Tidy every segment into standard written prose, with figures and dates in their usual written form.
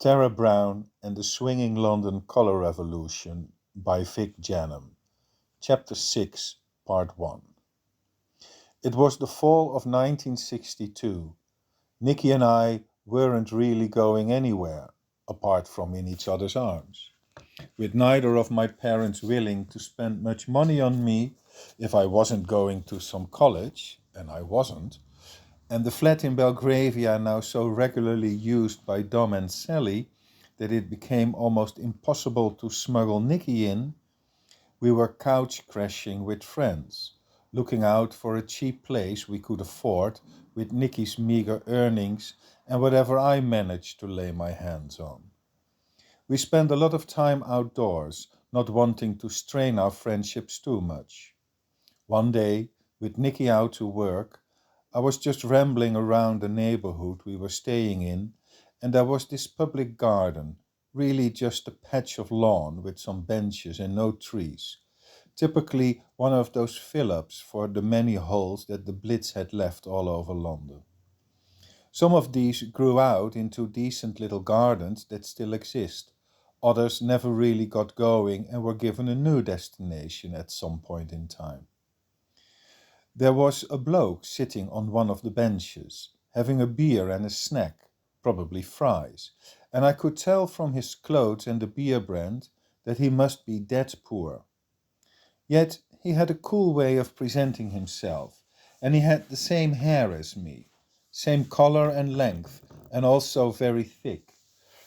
Tara Brown and the Swinging London Colour Revolution by Vic Janum, Chapter 6, Part 1. It was the fall of 1962. Nicky and I weren't really going anywhere, apart from in each other's arms, with neither of my parents willing to spend much money on me if I wasn't going to some college, and I wasn't, and the flat in Belgravia now so regularly used by Dom and Sally that it became almost impossible to smuggle Nicky in. We were couch crashing with friends, looking out for a cheap place we could afford with Nicky's meager earnings and whatever I managed to lay my hands on. We spent a lot of time outdoors, not wanting to strain our friendships too much. One day, with Nicky out to work, I was just rambling around the neighborhood we were staying in, and there was this public garden, really just a patch of lawn with some benches and no trees, typically one of those fill-ups for the many holes that the Blitz had left all over London. Some of these grew out into decent little gardens that still exist. Others never really got going and were given a new destination at some point in time. There was a bloke sitting on one of the benches, having a beer and a snack, probably fries, and I could tell from his clothes and the beer brand that he must be dead poor. Yet he had a cool way of presenting himself, and he had the same hair as me, same color and length, and also very thick.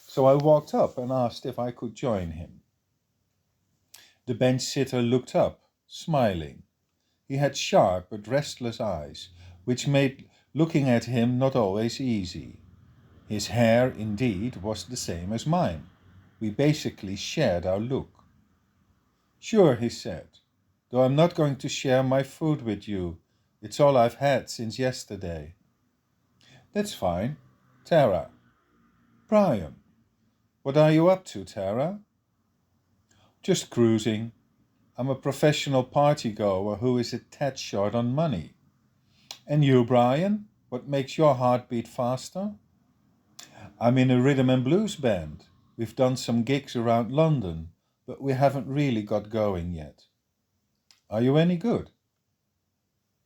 So I walked up and asked if I could join him. The bench sitter looked up, smiling. He had sharp but restless eyes, which made looking at him not always easy. His hair, indeed, was the same as mine. We basically shared our look. Sure, he said, though I'm not going to share my food with you. It's all I've had since yesterday. That's fine. Tara. Brian. What are you up to, Tara? Just cruising. I'm a professional party-goer who is a tad short on money. And you, Brian? What makes your heart beat faster? I'm in a rhythm and blues band. We've done some gigs around London, but we haven't really got going yet. Are you any good?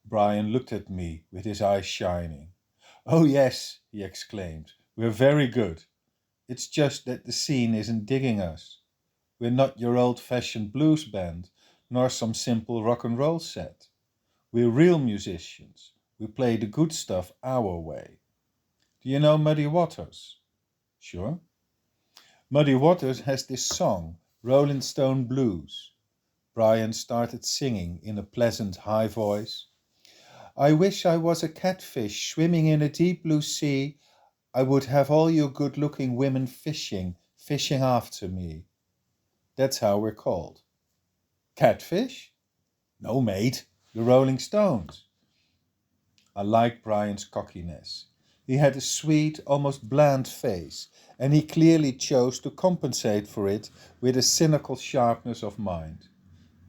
Brian looked at me with his eyes shining. Oh yes, he exclaimed. We're very good. It's just that the scene isn't digging us. We're not your old-fashioned blues band, nor some simple rock and roll set. We're real musicians. We play the good stuff our way. Do you know Muddy Waters? Sure. Muddy Waters has this song, Rolling Stone Blues. Brian started singing in a pleasant high voice. I wish I was a catfish swimming in a deep blue sea. I would have all you good-looking women fishing after me. That's how we're called. Catfish? No, mate, the Rolling Stones. I liked Brian's cockiness. He had a sweet, almost bland face, and he clearly chose to compensate for it with a cynical sharpness of mind.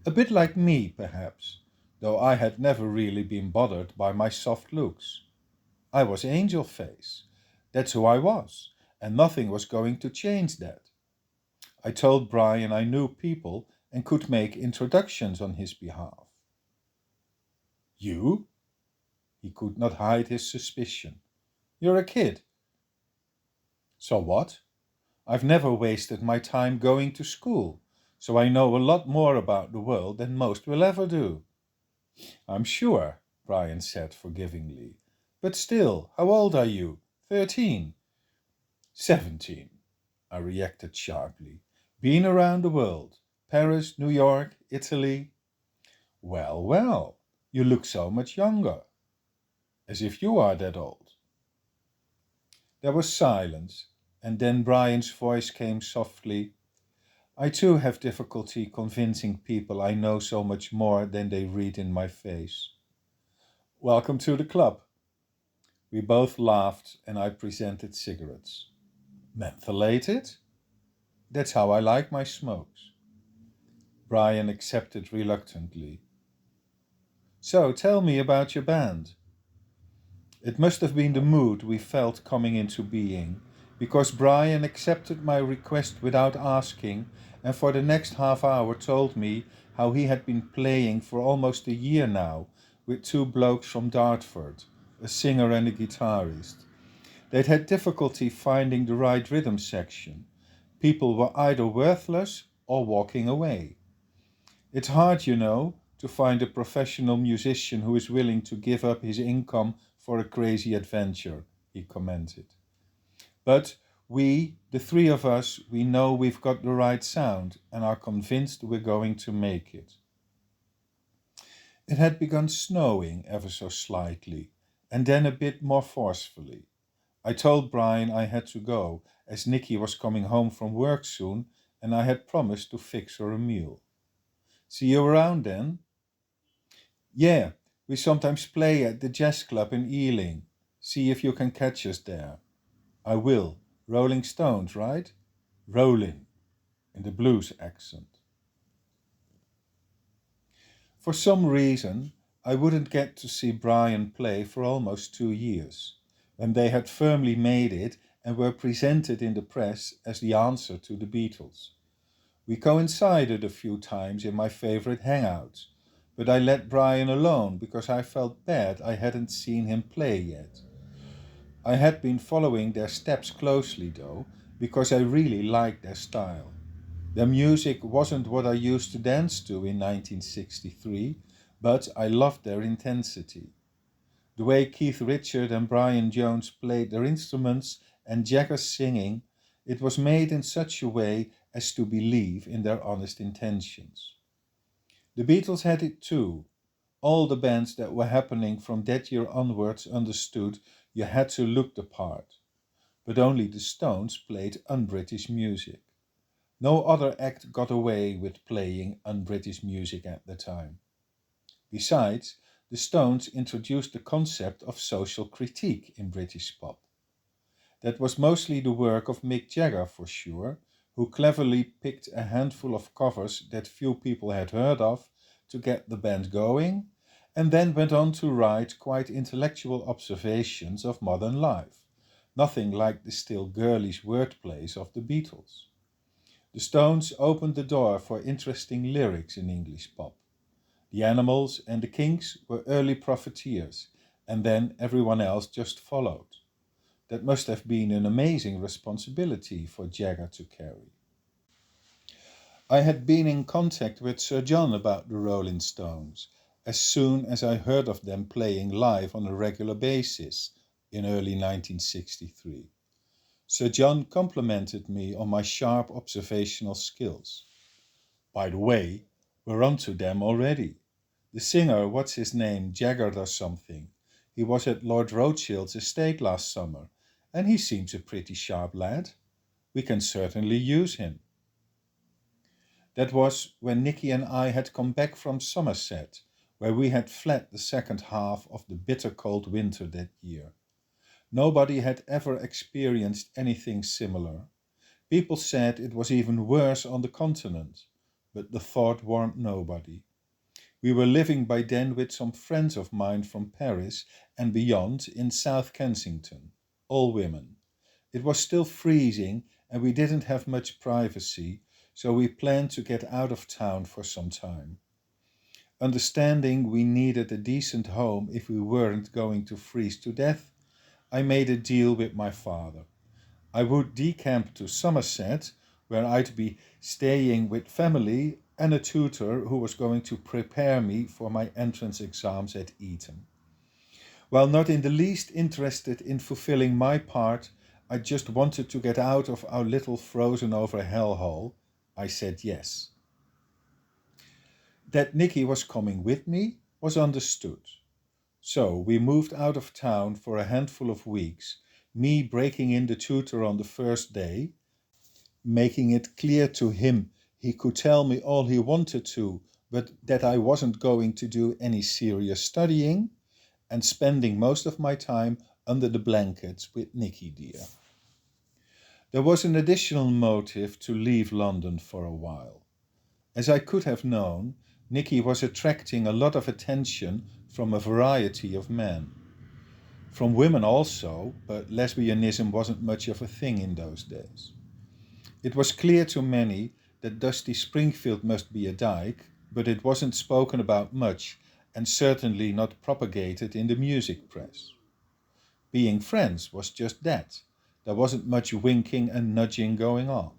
A bit like me, perhaps, though I had never really been bothered by my soft looks. I was Angel Face. That's who I was, and nothing was going to change that. I told Brian I knew people and could make introductions on his behalf. You? He could not hide his suspicion. You're a kid. So what? I've never wasted my time going to school, so I know a lot more about the world than most will ever do. I'm sure, Brian said forgivingly. But still, how old are you? 13. 17, I reacted sharply. Been around the world. Paris, New York, Italy. Well, well, you look so much younger. As if you are that old. There was silence, and then Brian's voice came softly. I too have difficulty convincing people I know so much more than they read in my face. Welcome to the club. We both laughed and I presented cigarettes. Mentholated? That's how I like my smokes. Brian accepted reluctantly. So tell me about your band. It must have been the mood we felt coming into being, because Brian accepted my request without asking, and for the next half hour told me how he had been playing for almost a year now with two blokes from Dartford, a singer and a guitarist. They'd had difficulty finding the right rhythm section. People were either worthless or walking away. It's hard, to find a professional musician who is willing to give up his income for a crazy adventure, he commented. But we, the three of us, we know we've got the right sound and are convinced we're going to make it. It had begun snowing ever so slightly, and then a bit more forcefully. I told Brian I had to go, as Nicky was coming home from work soon, and I had promised to fix her a meal. See you around then? Yeah, we sometimes play at the jazz club in Ealing. See if you can catch us there. I will. Rolling Stones, right? Rolling, in the blues accent. For some reason, I wouldn't get to see Brian play for almost 2 years, when they had firmly made it and were presented in the press as the answer to the Beatles. We coincided a few times in my favorite hangouts, but I let Brian alone because I felt bad I hadn't seen him play yet. I had been following their steps closely though, because I really liked their style. Their music wasn't what I used to dance to in 1963, but I loved their intensity. The way Keith Richards and Brian Jones played their instruments and Jagger's singing, it was made in such a way as to believe in their honest intentions. The Beatles had it too. All the bands that were happening from that year onwards understood you had to look the part, but only the Stones played un-British music. No other act got away with playing un-British music at the time. Besides, the Stones introduced the concept of social critique in British pop. That was mostly the work of Mick Jagger for sure, who cleverly picked a handful of covers that few people had heard of to get the band going, and then went on to write quite intellectual observations of modern life, nothing like the still girlish wordplays of the Beatles. The Stones opened the door for interesting lyrics in English pop. The Animals and the Kinks were early profiteers, and then everyone else just followed. That must have been an amazing responsibility for Jagger to carry. I had been in contact with Sir John about the Rolling Stones as soon as I heard of them playing live on a regular basis in early 1963. Sir John complimented me on my sharp observational skills. By the way, we're on to them already. The singer, what's his name, Jagger or something, he was at Lord Rothschild's estate last summer, and he seems a pretty sharp lad. We can certainly use him. That was when Nicky and I had come back from Somerset, where we had fled the second half of the bitter cold winter that year. Nobody had ever experienced anything similar. People said it was even worse on the continent, but the thought warned nobody. We were living by then with some friends of mine from Paris and beyond in South Kensington, all women. It was still freezing and we didn't have much privacy, so we planned to get out of town for some time. Understanding we needed a decent home if we weren't going to freeze to death, I made a deal with my father. I would decamp to Somerset, where I'd be staying with family and a tutor who was going to prepare me for my entrance exams at Eton. While not in the least interested in fulfilling my part, I just wanted to get out of our little frozen over hellhole. I said yes. That Nicky was coming with me was understood. So we moved out of town for a handful of weeks, me breaking in the tutor on the first day, making it clear to him he could tell me all he wanted to, but that I wasn't going to do any serious studying, and spending most of my time under the blankets with Nicky dear. There was an additional motive to leave London for a while. As I could have known, Nicky was attracting a lot of attention from a variety of men. From women also, but lesbianism wasn't much of a thing in those days. It was clear to many that Dusty Springfield must be a dyke, but it wasn't spoken about much and certainly not propagated in the music press. Being friends was just that. There wasn't much winking and nudging going on.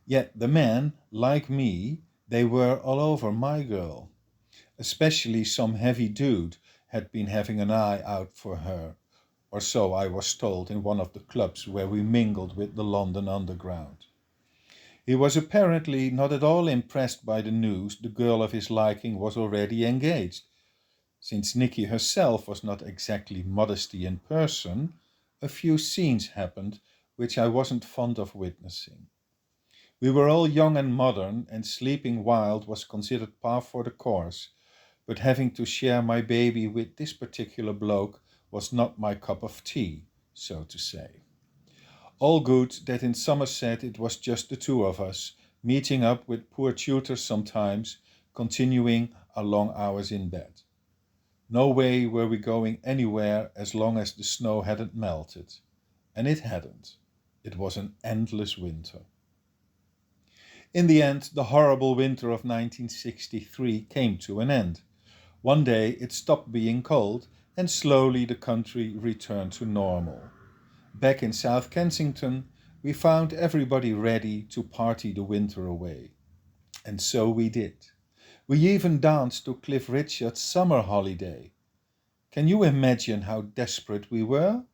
Yet the men, like me, they were all over my girl. Especially some heavy dude had been having an eye out for her, or so I was told in one of the clubs where we mingled with the London underground. He was apparently not at all impressed by the news the girl of his liking was already engaged. Since Nikki herself was not exactly modesty in person, a few scenes happened which I wasn't fond of witnessing. We were all young and modern, and sleeping wild was considered par for the course, but having to share my baby with this particular bloke was not my cup of tea, so to say. All good that in Somerset it was just the two of us, meeting up with poor tutors sometimes, continuing our long hours in bed. No way were we going anywhere as long as the snow hadn't melted. And it hadn't. It was an endless winter. In the end, the horrible winter of 1963 came to an end. One day it stopped being cold, and slowly the country returned to normal. Back in South Kensington, we found everybody ready to party the winter away. And so we did. We even danced to Cliff Richard's Summer Holiday. Can you imagine how desperate we were?